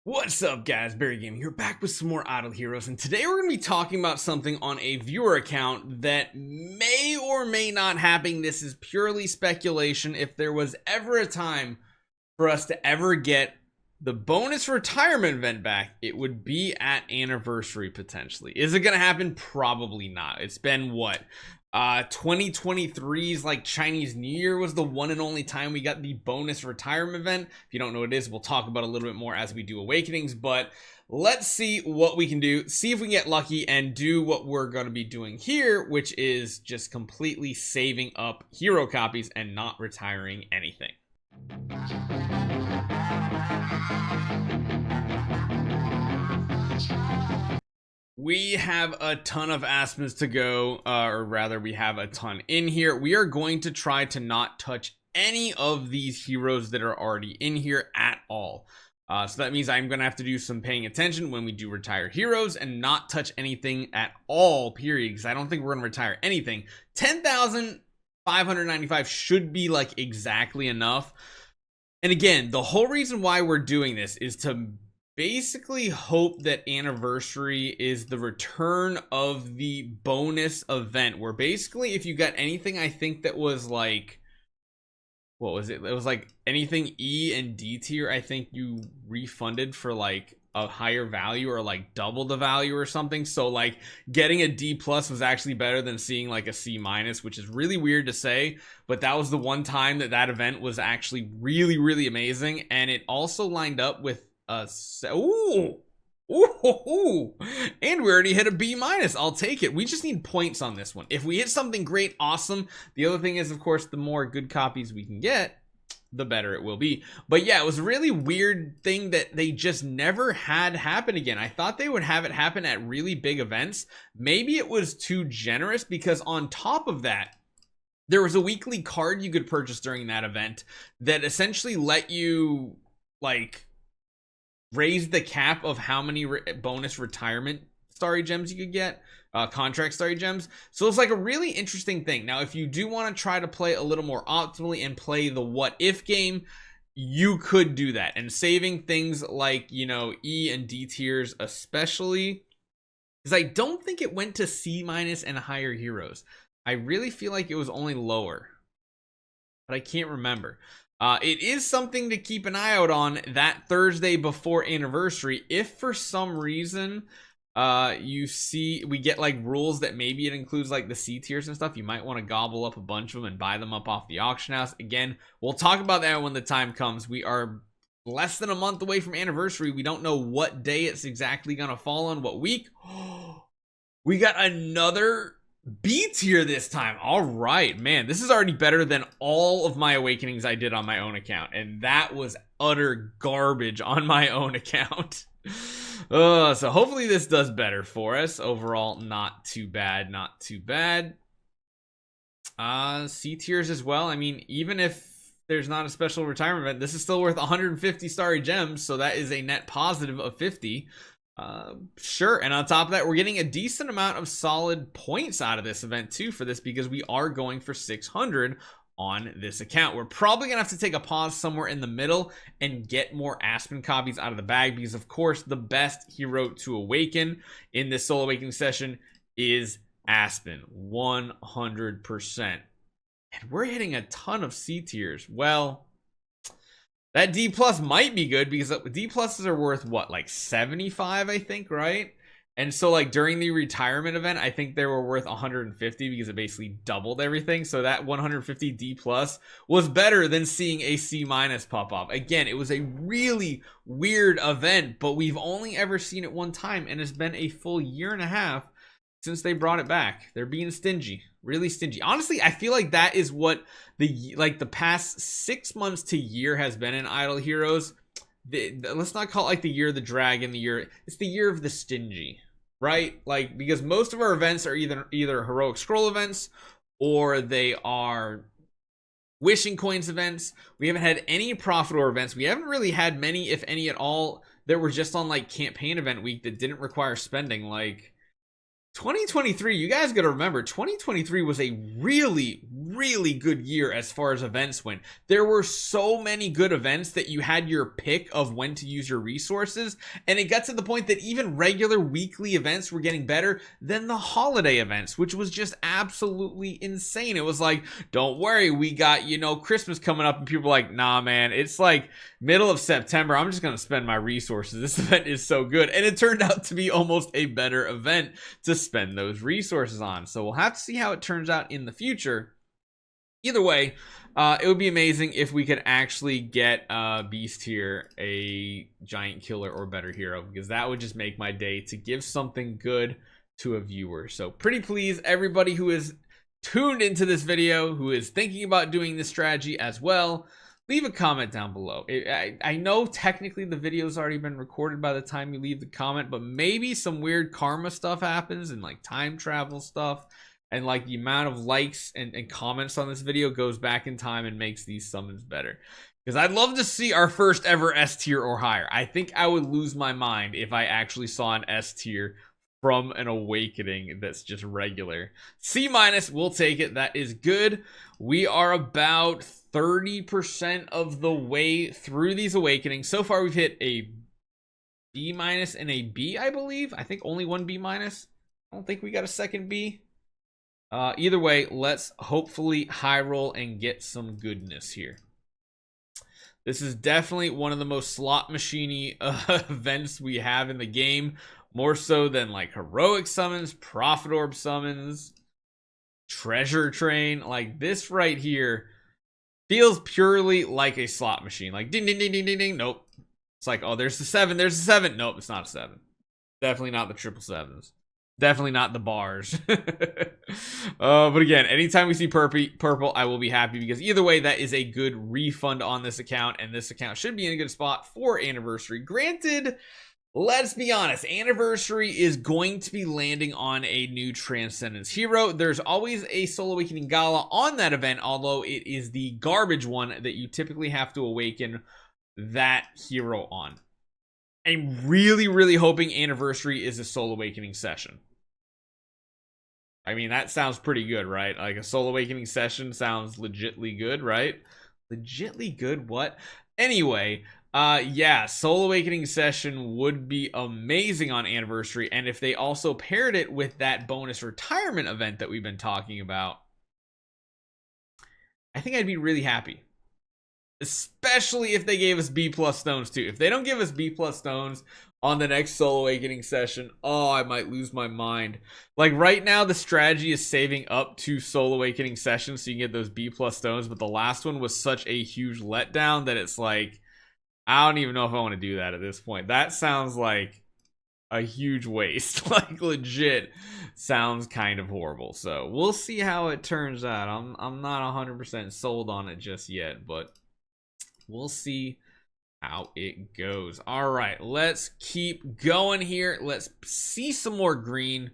What's up, guys? Barry Gaming here, back with some more Idle Heroes, and today we're going to be talking about something on a viewer account that may or may not happen. This is purely speculation. If there was ever a time for us to ever get the bonus retirement event back, it would be at Anniversary, potentially. Is it going to happen? Probably not. It's been, what? 2023's like Chinese New Year was the one and only time we got the bonus retirement event. If you don't know what it is, we'll talk about it a little bit more as we do Awakenings, but let's see what we can do, see if we can get lucky and do what we're going to be doing here, which is just completely saving up hero copies and not retiring anything. We have a ton of Aspens to go, or rather we have a ton in here. We are going to try to not touch any of these heroes that are already in here at all. So that means I'm going to have to do some paying attention when we do retire heroes and not touch anything at all, period, because I don't think we're going to retire anything. 10,595 should be like exactly enough. And again, the whole reason why we're doing this is to basically hope that Anniversary is the return of the bonus event, where basically if you got anything, I think that was like, what was it? It was like anything E and D tier, I think you refunded for like a higher value or like double the value or something. So like getting a D plus was actually better than seeing like a C minus, which is really weird to say, but that was the one time that that event was actually really amazing. And it also lined up with and we already hit a B minus. I'll take it. We just need points on this one. If we hit something great, awesome. The other thing is, of course, the more good copies we can get, the better it will be. But yeah, it was a really weird thing that they just never had happen again. I thought they would have it happen at really big events. Maybe it was too generous, because on top of that, there was a weekly card you could purchase during that event that essentially let you like raise the cap of how many bonus retirement starry gems you could get, contract starry gems. So it's like a really interesting thing. Now, if you do want to try to play a little more optimally and play the what if game, you could do that, and saving things like, you know, E and D tiers especially, because I don't think it went to C minus and higher heroes. I really feel like it was only lower, but I can't remember. It is something to keep an eye out on that Thursday before Anniversary. If for some reason you see we get like rules that maybe it includes like the C tiers and stuff, you might want to gobble up a bunch of them and buy them up off the auction house. Again, we'll talk about that when the time comes. We are less than a month away from Anniversary. We don't know what day it's exactly gonna fall on, what week. We got another B tier this time. All right, man, this is already better than all of my Awakenings I did on my own account, and that was utter garbage on my own account. So hopefully this does better for us. Overall, not too bad, not too bad. C tiers as well. I mean, even if there's not a special retirement event, this is still worth 150 starry gems, so that is a net positive of 50. Sure. And on top of that, we're getting a decent amount of solid points out of this event too for this, because we are going for 600 on this account. We're probably gonna have to take a pause somewhere in the middle and get more Aspen copies out of the bag, because of course the best hero to awaken in this solo awakening session is Aspen, 100%. And we're hitting a ton of C tiers. Well, that D plus might be good, because D pluses are worth what, like 75, I think, right? And so like during the retirement event, I think they were worth 150, because it basically doubled everything. So that 150 D plus was better than seeing a C minus pop up. Again, it was a really weird event, but we've only ever seen it one time, and it's been a full year and a half since they brought it back. They're being stingy, really stingy. Honestly, I feel like that is what the past 6 months to year has been in Idle Heroes. Let's not call it like the year of the dragon, it's the year of the stingy, right? Like, because most of our events are either heroic scroll events, or they are wishing coins events. We haven't had any profit or events. We haven't really had many, if any at all, that were just on like campaign event week that didn't require spending. Like, 2023, you guys got to remember, 2023 was a really, really good year as far as events went. There were so many good events that you had your pick of when to use your resources, and it got to the point that even regular weekly events were getting better than the holiday events, which was just absolutely insane. It was like, don't worry, we got, you know, Christmas coming up, and people were like, nah, man, it's like middle of September. I'm just going to spend my resources. This event is so good. And it turned out to be almost a better event to spend those resources on. So we'll have to see how it turns out in the future. Either way, it would be amazing if we could actually get Beast here a giant killer or better hero, because that would just make my day to give something good to a viewer. So pretty please, everybody who is tuned into this video, who is thinking about doing this strategy as well, leave a comment down below. I know technically the video's already been recorded by the time you leave the comment, but maybe some weird karma stuff happens and like time travel stuff, and like the amount of likes and comments on this video goes back in time and makes these summons better. Because I'd love to see our first ever S tier or higher. I think I would lose my mind if I actually saw an S tier from an awakening that's just regular. C-, we'll take it. That is good. We are about 30% of the way through these awakenings. So far, we've hit a B- and a B, I believe. I think only one B-. I don't think we got a second B. Either way, let's hopefully high roll and get some goodness here. This is definitely one of the most slot machine-y events we have in the game. More so than like heroic summons, profit orb summons, treasure train. Like this right here feels purely like a slot machine. Like ding, ding, ding, ding, ding, ding. Nope. It's like, oh, there's the 7. There's the 7. Nope, it's not a 7. Definitely not the 777s. Definitely not the bars. But again, anytime we see purple, I will be happy, because either way, that is a good refund on this account, and this account should be in a good spot for Anniversary. Granted, let's be honest, Anniversary is going to be landing on a new Transcendence hero. There's always a Soul Awakening Gala on that event, although it is the garbage one that you typically have to awaken that hero on. I'm really, really hoping Anniversary is a Soul Awakening session. I mean, that sounds pretty good, right? Like a Soul Awakening session sounds legitly good, right? Legitly good? What? Anyway, yeah, Soul Awakening session would be amazing on Anniversary, and if they also paired it with that bonus retirement event that we've been talking about, I think I'd be really happy. Especially if they gave us B+ stones too. If they don't give us B+ stones on the next Soul Awakening session, oh, I might lose my mind. Like right now, the strategy is saving up to Soul Awakening sessions so you can get those B+ stones, but the last one was such a huge letdown that it's like, I don't even know if I want to do that at this point. That sounds like a huge waste. Like legit sounds kind of horrible. So we'll see how it turns out. I'm not 100% sold on it just yet, but we'll see how it goes. All right, let's keep going here. Let's see some more green,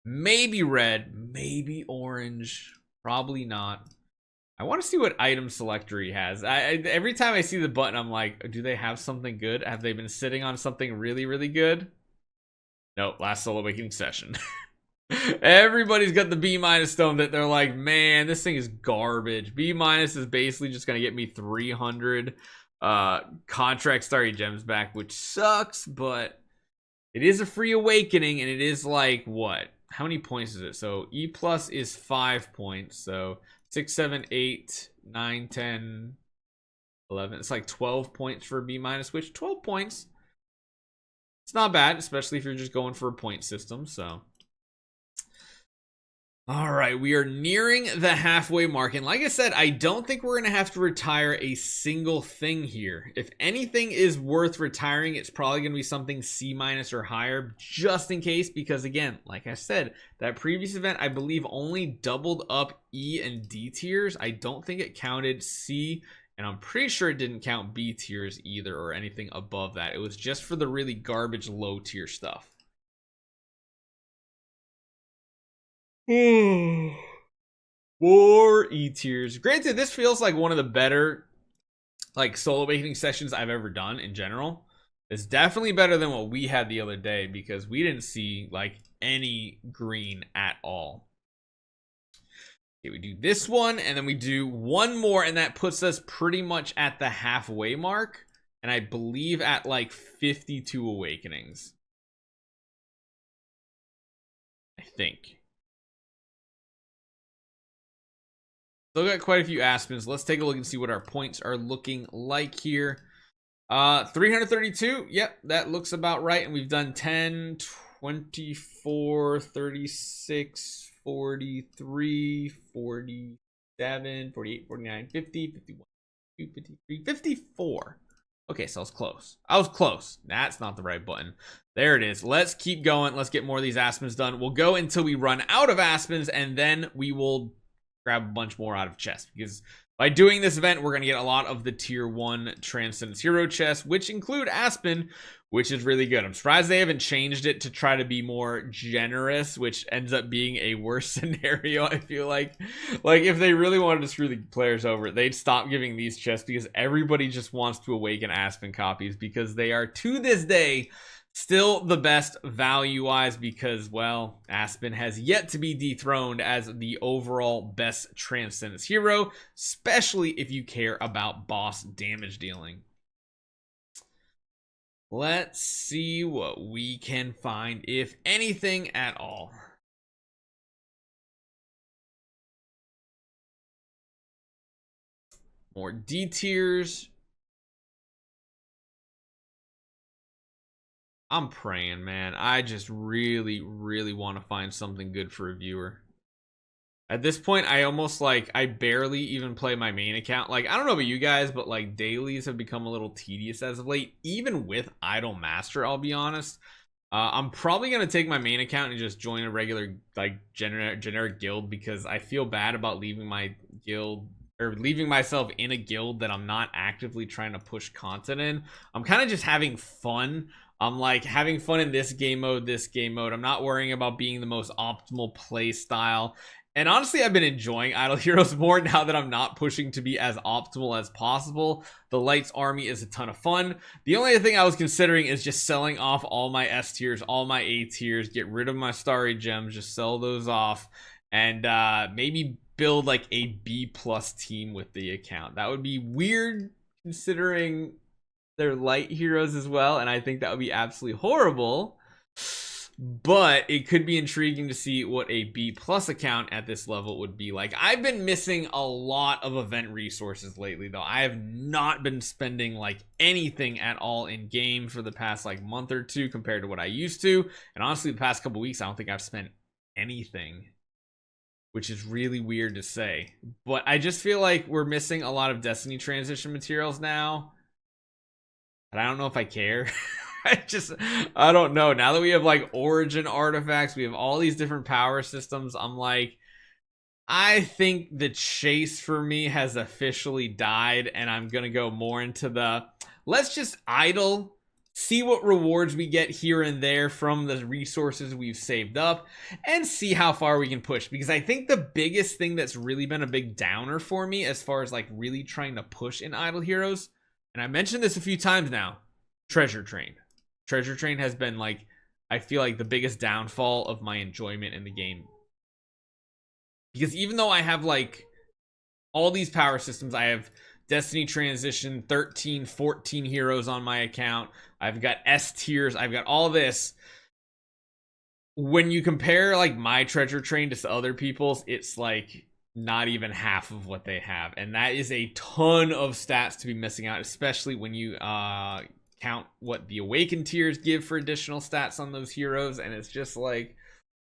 maybe red, maybe orange, probably not. I want to see what item selector he has. Every time I see the button, I'm like, do they have something good? Have they been sitting on something really, really good? Nope, last Soul Awakening session. Everybody's got the B- stone that they're like, man, this thing is garbage. B- is basically just going to get me 300 contract starry gems back, which sucks, but it is a free awakening, and it is like, what? How many points is it? So E+ is 5 points, so 6, 7, 8, 9, 10, 11. It's like 12 points for a B-, which 12 points, it's not bad, especially if you're just going for a point system. So all right, we are nearing the halfway mark, and like I said, I don't think we're gonna have to retire a single thing here. If anything is worth retiring, it's probably gonna be something C- or higher, just in case, because again, like I said, that previous event I believe only doubled up E and D tiers. I don't think it counted C, and I'm pretty sure it didn't count B tiers either, or anything above that. It was just for the really garbage low tier stuff. Four E tiers. Granted, this feels like one of the better like Soul Awakening sessions I've ever done in general. It's definitely better than what we had the other day because we didn't see like any green at all. Okay, we do this one and then we do one more, and that puts us pretty much at the halfway mark, and I believe at like 52 awakenings, I think. Still got quite a few Aspens. Let's take a look and see what our points are looking like here. 332. Yep, that looks about right. And we've done 10, 24, 36, 43, 47, 48, 49, 50, 51, 53, 54. Okay, so I was close. I was close. That's not the right button. There it is. Let's keep going. Let's get more of these Aspens done. We'll go until we run out of Aspens, and then we will grab a bunch more out of chests, because by doing this event, we're going to get a lot of the tier 1 Transcendence Hero chests, which include Aspen, which is really good. I'm surprised they haven't changed it to try to be more generous, which ends up being a worse scenario. I feel like if they really wanted to screw the players over, they'd stop giving these chests, because everybody just wants to awaken Aspen copies, because they are, to this day, still the best value-wise, because, well, Aspen has yet to be dethroned as the overall best Transcendence hero, especially if you care about boss damage dealing. Let's see what we can find, if anything at all. More D tiers. I'm praying, man. I just really, really want to find something good for a viewer. At this point, I almost I barely even play my main account. Like, I don't know about you guys, but like dailies have become a little tedious as of late, even with Idol Master, I'll be honest. I'm probably going to take my main account and just join a regular like generic guild, because I feel bad about leaving my guild, or leaving myself in a guild that I'm not actively trying to push content in. I'm kind of just having fun. I'm like having fun in this game mode. I'm not worrying about being the most optimal play style. And honestly, I've been enjoying Idle Heroes more now that I'm not pushing to be as optimal as possible. The Lights Army is a ton of fun. The only other thing I was considering is just selling off all my S tiers, all my A tiers, get rid of my Starry Gems, just sell those off, and maybe build like a B+ team with the account. That would be weird considering they're light heroes as well, and I think that would be absolutely horrible, but it could be intriguing to see what a B+ account at this level would be like. I've been missing a lot of event resources lately, though. I have not been spending like anything at all in game for the past like month or two compared to what I used to, and honestly the past couple weeks I don't think I've spent anything, which is really weird to say. But I just feel like we're missing a lot of Destiny transition materials now, and I don't know if I care. I don't know. Now that we have like origin artifacts, we have all these different power systems, I'm like, I think the chase for me has officially died, and I'm gonna go more into the let's just idle, see what rewards we get here and there from the resources we've saved up, and see how far we can push. Because I think the biggest thing that's really been a big downer for me as far as like really trying to push in Idle Heroes, and I mentioned this a few times now, Treasure Train. Treasure Train has been like, I feel like the biggest downfall of my enjoyment in the game. Because even though I have like all these power systems, I have Destiny Transition, 13, 14 heroes on my account, I've got S tiers, I've got all this. When you compare like my Treasure Train to other people's, it's like not even half of what they have. And that is a ton of stats to be missing out, especially when you count what the Awakened tiers give for additional stats on those heroes. And it's just like,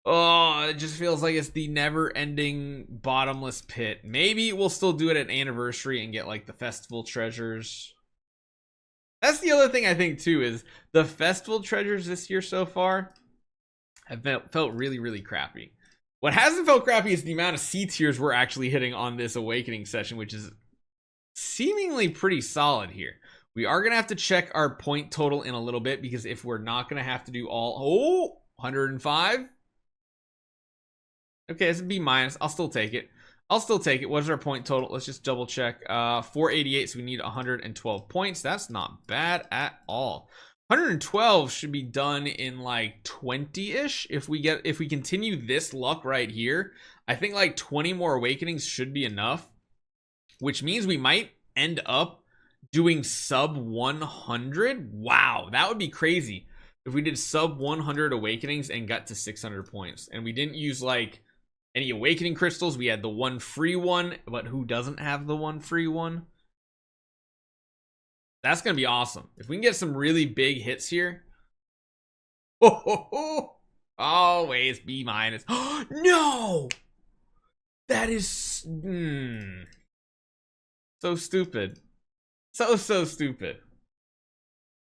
oh, it just feels like it's the never-ending bottomless pit. Maybe we'll still do it at Anniversary and get like the festival treasures. That's the other thing I think too, is the festival treasures this year so far have felt really, really crappy. What hasn't felt crappy is the amount of C tiers we're actually hitting on this Awakening session, which is seemingly pretty solid here. We are going to have to check our point total in a little bit, because if we're not going to have to do all... 105? Okay, it's a B-. I'll still take it. What is our point total? Let's just double check. 488, so we need 112 points. That's not bad at all. 112 should be done in like 20-ish. If we continue this luck right here, I think like 20 more awakenings should be enough, which means we might end up doing sub 100. Wow, that would be crazy if we did sub 100 awakenings and got to 600 points, and we didn't use like any awakening crystals. We had the one free one, but who doesn't have the one free one? That's gonna be awesome if we can get some really big hits here. Oh, always B minus. No, that is so stupid. So stupid.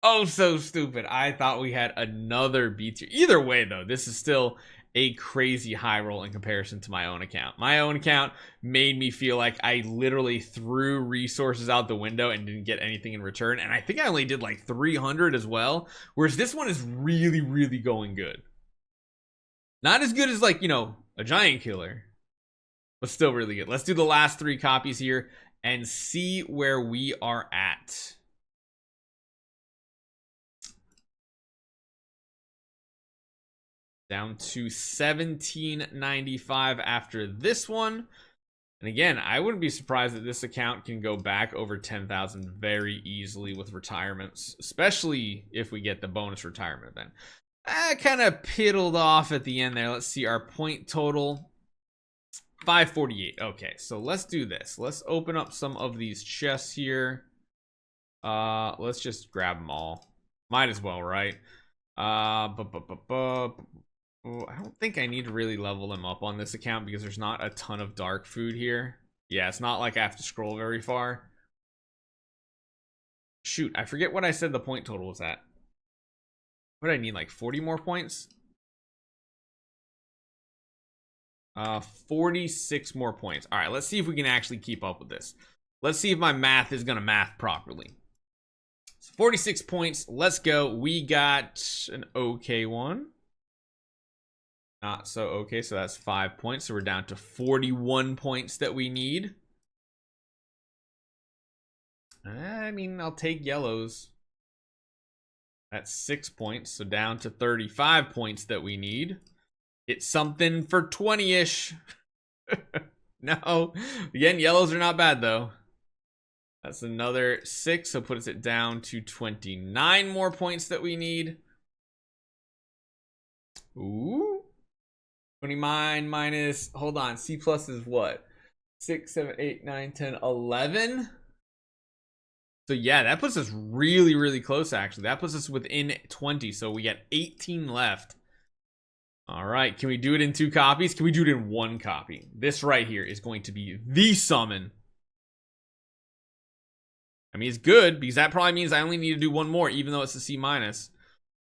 Oh, so stupid. I thought we had another B tier. Either way, though, this is still a crazy high roll in comparison to my own account. My own account made me feel like I literally threw resources out the window and didn't get anything in return. And I think I only did like 300 as well. Whereas this one is really, really going good. Not as good as like, you know, a giant killer, but still really good. Let's do the last 3 copies here and see where we are at. Down to 1795 after this one. And again, I wouldn't be surprised that this account can go back over 10,000 very easily with retirements, especially if we get the bonus retirement event. I kind of piddled off at the end there. Let's see our point total. 548. Okay, so let's do this. Let's open up some of these chests here. Let's just grab them all. Might as well, right? I don't think I need to really level them up on this account because there's not a ton of dark food here. Yeah, it's not like I have to scroll very far. Shoot, I forget what I said the point total was at. What do I need, like 40 more points? 46 more points. All right, let's see if we can actually keep up with this. Let's see if my math is gonna math properly. So 46 points, let's go. We got an okay one. Not so okay, so that's 5 points. So we're down to 41 points that we need. I mean, I'll take yellows. That's 6 points, so down to 35 points that we need. It's something for 20-ish. No. Again, yellows are not bad, though. That's another 6, so puts it down to 29 more points that we need. Ooh. 29 minus, hold on, C plus is what? 6, 7, 8, 9, 10, 11. So yeah, that puts us really, really close, actually. That puts us within 20, so we got 18 left. All right, can we do it in 2 copies? Can we do it in 1 copy? This right here is going to be the summon. I mean, it's good because that probably means I only need to do 1 more, even though it's a C minus.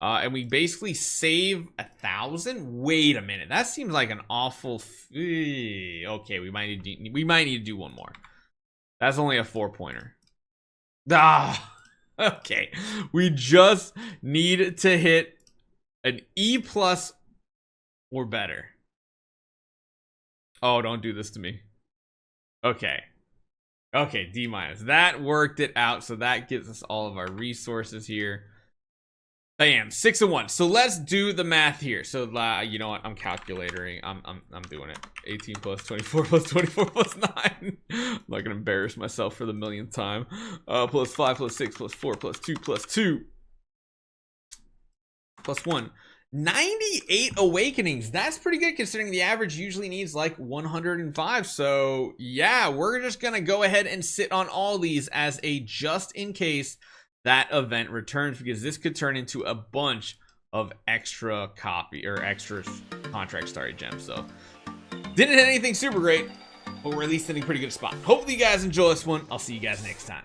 And we basically save 1,000. Wait a minute, that seems like an awful. Okay, we might need to do 1 more. That's only a 4-pointer. Okay, we just need to hit an E plus or better. Oh, don't do this to me. Okay, D minus. That worked it out, so that gives us all of our resources here. Bam, 6 and 1. So let's do the math here. So you know what? I'm calculating. I'm doing it. 18 plus 24 plus 24 plus 9. I'm not gonna embarrass myself for the millionth time. Plus 5 plus 6 plus 4 plus 2 plus 2 plus 1. 98 awakenings. That's pretty good considering the average usually needs like 105. So yeah, we're just gonna go ahead and sit on all these as a just in case that event returns, because this could turn into a bunch of extra copy or extra contract starry gems. So didn't hit anything super great, but we're at least in a pretty good spot. Hopefully you guys enjoy this one. I'll see you guys next time.